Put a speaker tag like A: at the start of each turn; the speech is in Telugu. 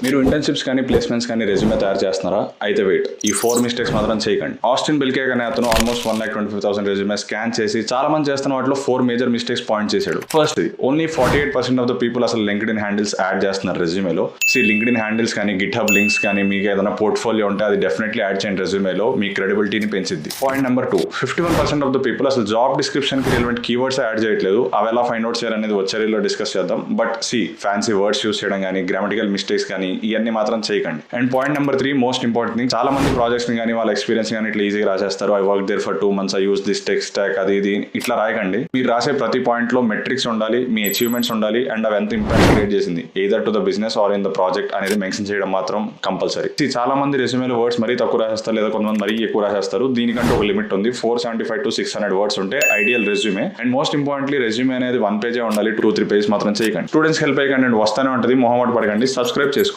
A: మీరు ఇంటర్న్షిప్స్ కానీ ప్లేస్మెంట్స్ కానీ రెజ్యూమే తయారు చేస్తున్నారా? అయితే వెయిట్, ఈ 4 మిస్టేక్స్ మాత్రం చేయకండి. ఆస్టిన్ బిల్కేక్ అనే అతను ఆల్మోస్ట్ 1,25,000 రెజ్యూమే స్కాన్ చేసి చాలా మంది చేస్తున్న వాటిలో 4 మేజర్ మిస్టేక్స్ పాయింట్ చేశాడు. First, only 48% of the people అసలు లింక్డ్ఇన్ హ్యాండిల్స్ యాడ్ చేస్తున్నారు రెజ్యూమేలో. లింక్డ్ఇన్ హ్యాండిల్స్ కానీ గిట్హబ్ లింక్స్ కానీ మీకు ఏదైనా పోర్ట్ఫోలియో ఉంటే అది డెఫినెట్లీ యాడ్ చేయండి రెజ్యూమేలో. మీ క్రెడిబిలిటీని పెంచిద్ది. Point number 2, 51% of the people అసలు జాబ్ డిస్క్రిప్షన్ కి రిలవెంట్ కీవర్డ్స్ యాడ్ చేయట్లేదు. అవి ఎలా ఫైండ్ అవుట్ చేయాలనేది వచ్చేలో డిస్కస్ చేద్దాం. బట్ ఫ్యాన్సీ వర్డ్స్ యూస్ చేయడం కానీ గ్రామటికల్ మిస్టేక్స్ కానీ ఇవన్నీ మాత్రం చేయకండి. And point number 3, most important thing, చాలా మంది ప్రాజెక్ట్స్ ని కానీ వాళ్ళ ఎక్స్పీరియన్స్ కానీ ఇట్లా ఈజీగా రాసేస్తారు. I work there for 2 months, I use this tech stack, అది ఇది ఇట్లా రాయకండి. మీరు రాసే ప్రతి పాయింట్ లో మెట్రిక్స్ ఉండాలి, మీ అచీవ్మెంట్స్ ఉండాలి, అండ్ అవి ఎంత ఇంపాక్ట్ క్రియేట్ చేసింది either to the business are in the project అనేది మెన్షన్ చేయడం మాత్రం కంపల్సరీ. చాలా మంది రెజ్యూమేలో వర్డ్స్ మరీ తక్కువ రాసేస్తారు, లేదా కొంతమంది మరీ ఎక్కువ రాసేస్తారు. దీనికంటే ఒక లిమిట్ ఉంది. 475 to 600 వర్డ్స్ ఉంటే ideal resume. And most importantly resume అనేది 1 పేజే ఉండాలి, 2-3 పేజెస్ మాత్రం చేయకండి. స్టూడెంట్స్ హెల్ప్ అయ్యకండి, వస్తానే ఉంటుంది. మొహమాట పడకండి, సబ్స్క్రైబ్ చేసుకోండి.